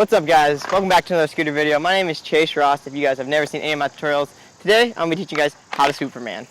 What's up guys, welcome back to another scooter video. My name is Chase Rost. If you guys have never seen any of my tutorials, today I'm going to be teaching you guys how to Superman.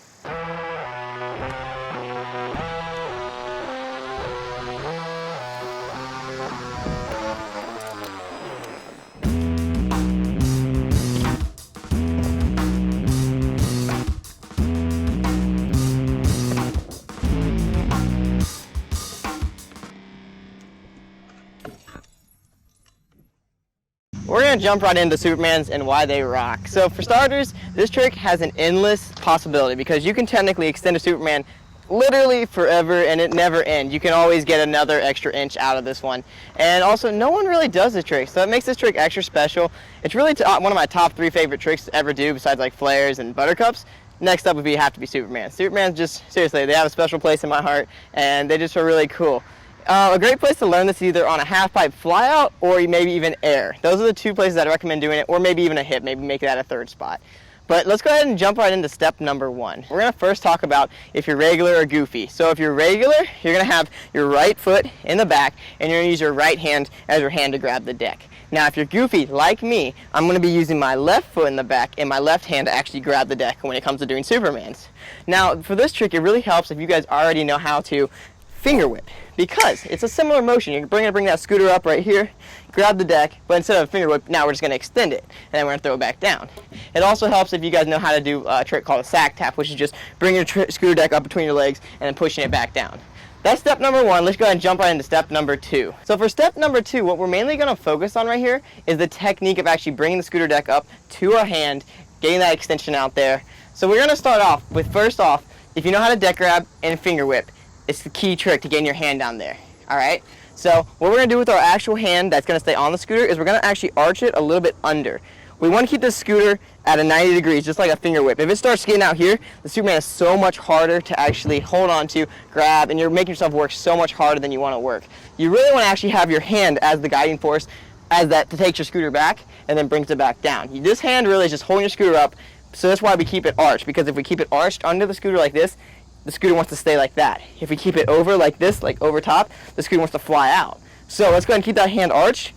We're going to jump right into Supermans and why they rock. So for starters, this trick has an endless possibility because you can technically extend a Superman literally forever and it never ends. You can always get another extra inch out of this one. And also, no one really does this trick, so it makes this trick extra special. It's really one of my top 3 favorite tricks to ever do besides like flares and buttercups. Next up would have to be Superman. Superman's just, seriously, they have a special place in my heart and they just are really cool. A great place to learn this is either on a half pipe flyout or maybe even air. Those are the 2 places I'd recommend doing it, or maybe even a hip, maybe make that a 3rd spot. But let's go ahead and jump right into step number 1. We're going to first talk about if you're regular or goofy. So if you're regular, you're going to have your right foot in the back and you're going to use your right hand as your hand to grab the deck. Now if you're goofy like me, I'm going to be using my left foot in the back and my left hand to actually grab the deck when it comes to doing Supermans. Now for this trick, it really helps if you guys already know how to finger whip, because it's a similar motion. You're bring that scooter up right here, grab the deck, but instead of a finger whip, now we're just going to extend it, and then we're going to throw it back down. It also helps if you guys know how to do a trick called a sack tap, which is just bringing your scooter deck up between your legs and then pushing it back down. That's step number 1. Let's go ahead and jump right into step number 2. So for step number 2, what we're mainly going to focus on right here is the technique of actually bringing the scooter deck up to our hand, getting that extension out there. So we're going to start off with, first off, if you know how to deck grab and finger whip, it's the key trick to getting your hand down there. Alright? So what we're going to do with our actual hand that's going to stay on the scooter is we're going to actually arch it a little bit under. We want to keep the scooter at a 90 degrees, just like a finger whip. If it starts getting out here, the Superman is so much harder to actually hold on to, grab, and you're making yourself work so much harder than you want to work. You really want to actually have your hand as the guiding force, as that to take your scooter back and then brings it back down. This hand really is just holding your scooter up, so that's why we keep it arched, because if we keep it arched under the scooter like this, the scooter wants to stay like that. If we keep it over like this, like over top, the scooter wants to fly out. So let's go ahead and keep that hand arched.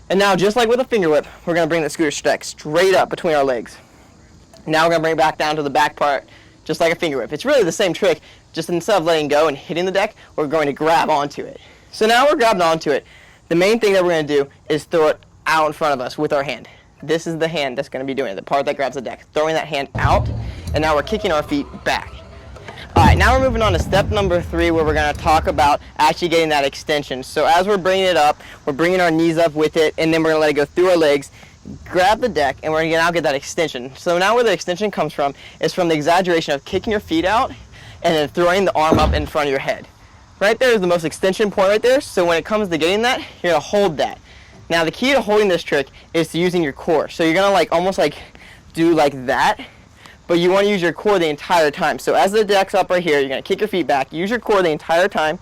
And now, just like with a finger whip, we're going to bring the scooter deck straight up between our legs. Now we're going to bring it back down to the back part, just like a finger whip. It's really the same trick, just instead of letting go and hitting the deck, we're going to grab onto it. So now we're grabbing onto it. The main thing that we're going to do is throw it out in front of us with our hand. This is the hand that's going to be doing it, the part that grabs the deck. Throwing that hand out, and now we're kicking our feet back. Alright, now we're moving on to step number 3, where we're going to talk about actually getting that extension. So as we're bringing it up, we're bringing our knees up with it, and then we're going to let it go through our legs, grab the deck, and we're going to now get that extension. So now where the extension comes from is from the exaggeration of kicking your feet out and then throwing the arm up in front of your head. Right there is the most extension point right there, so when it comes to getting that, you're going to hold that. Now the key to holding this trick is to using your core. So you're going to almost do like that, but you want to use your core the entire time. So as the deck's up right here, you're going to kick your feet back, use your core the entire time,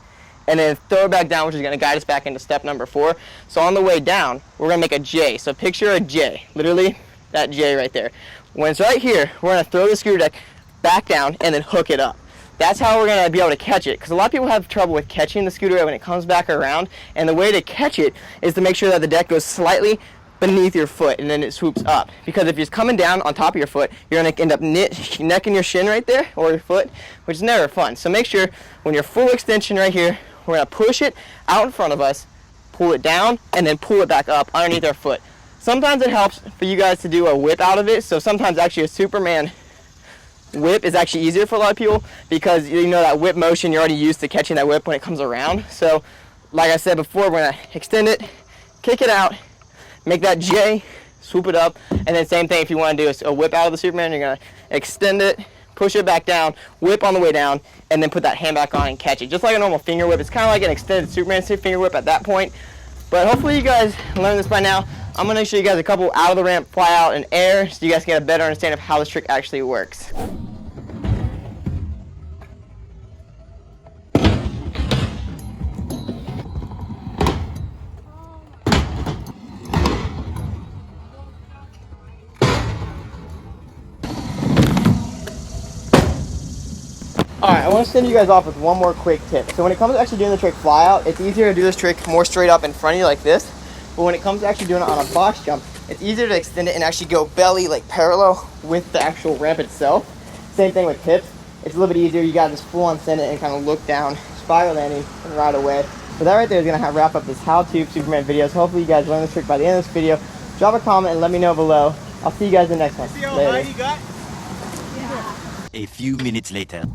and then throw it back down, which is going to guide us back into step number 4. So on the way down, we're going to make a J. So picture a J, literally that J right there. When it's right here, we're going to throw the scooter deck back down and then hook it up. That's how we're going to be able to catch it, because a lot of people have trouble with catching the scooter when it comes back around, and the way to catch it is to make sure that the deck goes slightly beneath your foot and then it swoops up, because if it's coming down on top of your foot, you're going to end up necking your shin right there, or your foot, which is never fun. So make sure when you're full extension right here, we're going to push it out in front of us, pull it down, and then pull it back up underneath our foot. Sometimes it helps for you guys to do a whip out of it, so sometimes actually a Superman whip is actually easier for a lot of people, because you know that whip motion, you're already used to catching that whip when it comes around. So like I said before, we're going to extend it, kick it out, make that J, swoop it up, and then same thing if you want to do a whip out of the Superman, you're going to extend it, push it back down, whip on the way down, and then put that hand back on and catch it. Just like a normal finger whip. It's kind of like an extended Superman finger whip at that point. But hopefully you guys learned this by now. I'm going to show you guys a couple out of the ramp, fly out, and air, so you guys can get a better understanding of how this trick actually works. Alright, I want to send you guys off with one more quick tip. So when it comes to actually doing the trick fly out, it's easier to do this trick more straight up in front of you like this, But when it comes to actually doing it on a box jump, it's easier to extend it and actually go belly like parallel with the actual ramp itself. Same thing with pips. It's a little bit easier. You gotta just full on send it and kind of look down, spiral landing, and ride away. But that right there is gonna wrap up this how-to Superman video. So hopefully you guys learned this trick by the end of this video. Drop a comment and let me know below. I'll see you guys in the next one. See how high you got? A few minutes later.